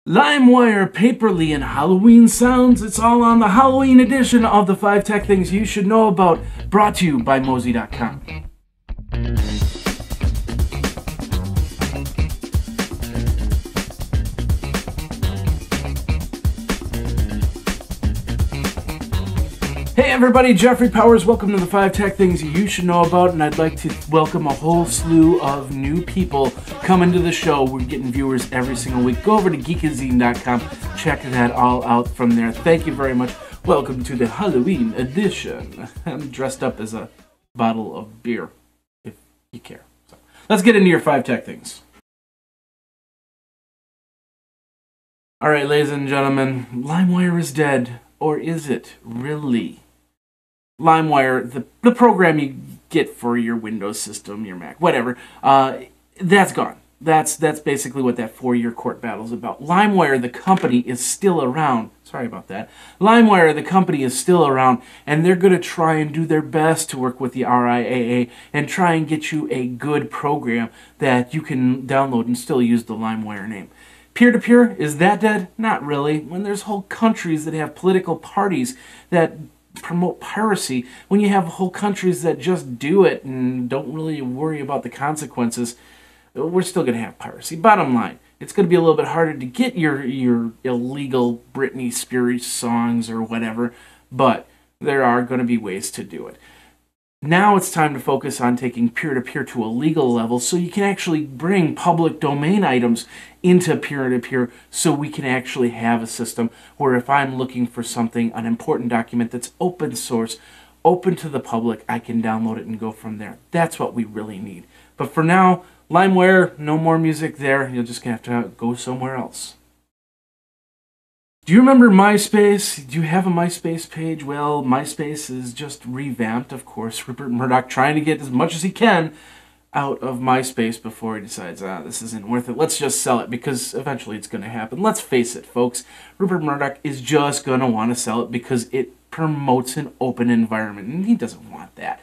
Limewire, Paperli, and Halloween sounds. It's all on the Halloween edition of the 5 Tech Things You Should Know About, brought to you by Mozy.com. Hey everybody, Jeffrey Powers. Welcome to the 5 Tech Things You Should Know About, and I'd like to welcome a whole slew of new people coming to the show. We're getting viewers every single week. Go over to geekazine.com. Check that all out from there. Thank you very much. Welcome to the Halloween edition. I'm dressed up as a bottle of beer, if you care. So, let's get into your 5 Tech Things. Alright, ladies and gentlemen, Limewire is dead. Or is it really? Limewire, the program you get for your Windows system, your Mac, whatever, that's gone. That's basically what that 4-year court battle is about. Limewire, the company, is still around. Sorry about that. Limewire, the company, is still around, and they're going to try and do their best to work with the RIAA and try and get you a good program that you can download and still use the Limewire name. Peer-to-peer, is that dead? Not really. When there's whole countries that have political parties that promote piracy, when you have whole countries that just do it and don't really worry about the consequences, we're still going to have piracy. Bottom line, it's going to be a little bit harder to get your illegal Britney Spears songs or whatever, but there are going to be ways to do it. Now it's time to focus on taking peer-to-peer to a legal level so you can actually bring public domain items into peer-to-peer so we can actually have a system where if I'm looking for something, an important document that's open source, open to the public, I can download it and go from there. That's what we really need. But for now, Limewire, no more music there. You're just going to have to go somewhere else. Do you remember MySpace? Do you have a MySpace page? Well, MySpace is just revamped, of course. Rupert Murdoch trying to get as much as he can out of MySpace before he decides, this isn't worth it. Let's just sell it, because eventually it's going to happen. Let's face it, folks. Rupert Murdoch is just going to want to sell it because it promotes an open environment, and he doesn't want that.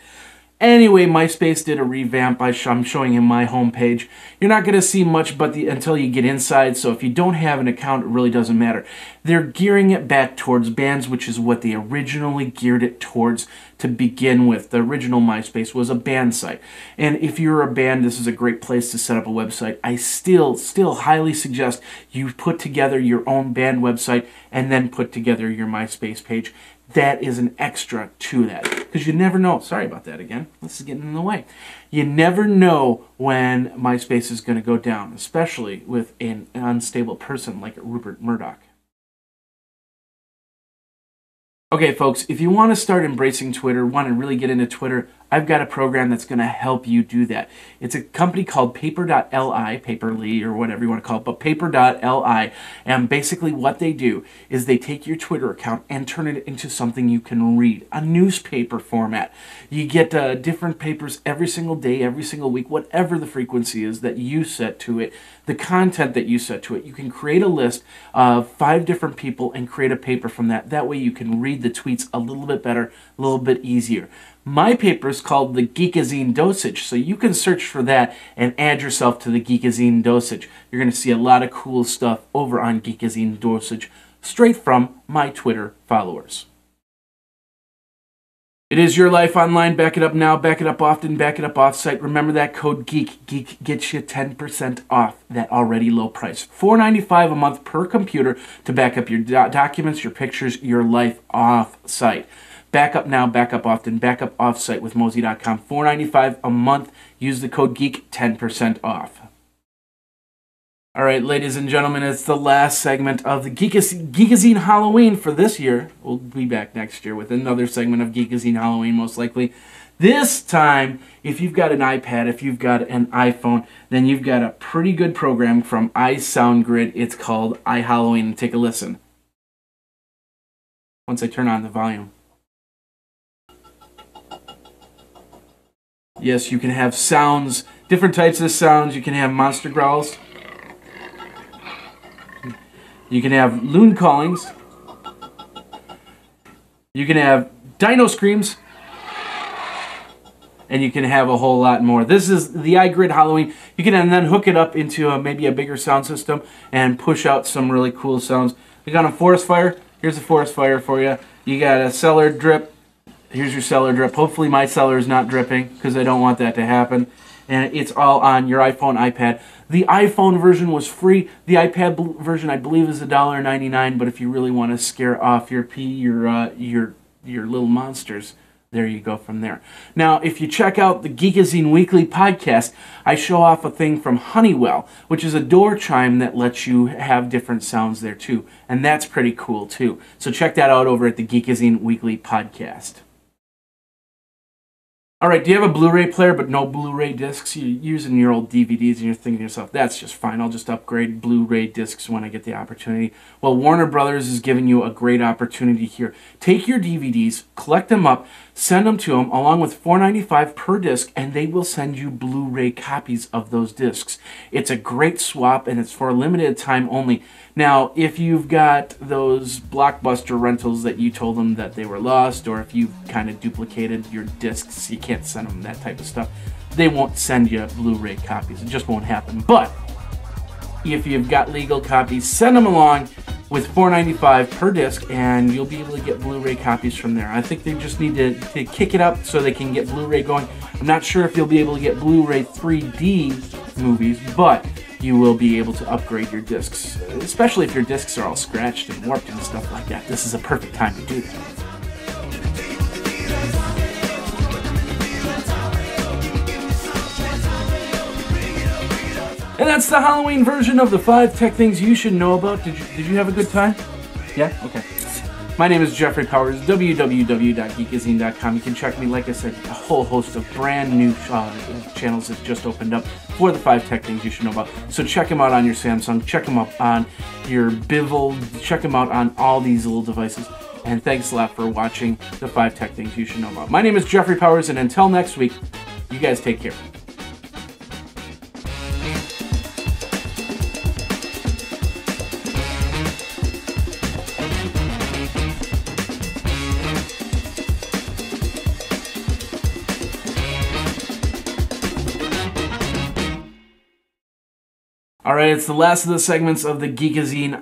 Anyway, MySpace did a revamp. I'm showing him my homepage. You're not going to see much but until you get inside, so if you don't have an account, it really doesn't matter. They're gearing it back towards bands, which is what they originally geared it towards to begin with. The original MySpace was a band site. And if you're a band, this is a great place to set up a website. I still highly suggest you put together your own band website and then put together your MySpace page. That is an extra to that. Because you never know. Sorry about that again. This is getting in the way. You never know when MySpace is going to go down, especially with an unstable person like Rupert Murdoch. Okay, folks, if you want to start embracing Twitter, want to really get into Twitter, I've got a program that's going to help you do that. It's a company called paper.li, Paperli, or whatever you want to call it, but paper.li, and basically what they do is they take your Twitter account and turn it into something you can read, a newspaper format. You get different papers every single day, every single week, whatever the frequency is that you set to it, the content that you set to it. You can create a list of 5 different people and create a paper from that. That way you can read the tweets a little bit better, a little bit easier. My paper is called the Geekazine Dosage, so you can search for that and add yourself to the Geekazine Dosage. You're going to see a lot of cool stuff over on Geekazine Dosage, straight from my Twitter followers. It is your life online. Back it up now, back it up often, back it up off-site. Remember that code GEEK. GEEK gets you 10% off that already low price. $4.95 a month per computer to back up your documents, your pictures, your life off-site. Back up now, back up often, back up off-site with Mozy.com. $4.95 a month. Use the code GEEK, 10% off. All right, ladies and gentlemen, it's the last segment of the Geekazine Halloween for this year. We'll be back next year with another segment of Geekazine Halloween, most likely. This time, if you've got an iPad, if you've got an iPhone, then you've got a pretty good program from iSoundGrid. It's called iHalloween. Take a listen. Once I turn on the volume. Yes, you can have sounds, different types of sounds. You can have monster growls. You can have loon callings. You can have dino screams. and you can have a whole lot more. This is the iGrid Halloween. You can then hook it up into maybe a bigger sound system and push out some really cool sounds. We got a forest fire. Here's a forest fire for you. You got a cellar drip. Here's your cellar drip. Hopefully my cellar is not dripping because I don't want that to happen. And it's all on your iPhone, iPad. The iPhone version was free. The iPad version, I believe, is $1.99. But if you really want to scare off your little monsters, there you go from there. Now, if you check out the Geekazine Weekly podcast, I show off a thing from Honeywell, which is a door chime that lets you have different sounds there too. And that's pretty cool too. So check that out over at the Geekazine Weekly podcast. All right, do you have a Blu Ray player but no Blu Ray discs? You're using your old DVDs and you're thinking to yourself, that's just fine. I'll just upgrade Blu Ray discs when I get the opportunity. Well, Warner Brothers is giving you a great opportunity here. Take your DVDs, collect them up, send them to them along with $4.95 per disc, and they will send you Blu Ray copies of those discs. It's a great swap and it's for a limited time only. Now, if you've got those Blockbuster rentals that you told them that they were lost, or if you've kind of duplicated your discs, you can't send them that type of stuff, they won't send you Blu Ray copies. It just won't happen. But if you've got legal copies, send them along with $4.95 per disc, and you'll be able to get Blu Ray copies from there. I think they just need to kick it up so they can get Blu Ray going. I'm not sure if you'll be able to get Blu Ray 3D movies, but you will be able to upgrade your discs, especially if your discs are all scratched and warped and stuff like that. This is a perfect time to do that. And that's the Halloween version of the 5 tech things you should know about. Did you have a good time? Yeah? Okay. My name is Jeffrey Powers, www.geekazine.com. You can check me, like I said, a whole host of brand new channels that just opened up for the 5 tech things you should know about. So check them out on your Samsung, check them out on your Bivel, check them out on all these little devices. And thanks a lot for watching the 5 tech things you should know about. My name is Jeffrey Powers, and until next week, you guys take care. All right, it's the last of the segments of the Geekazine.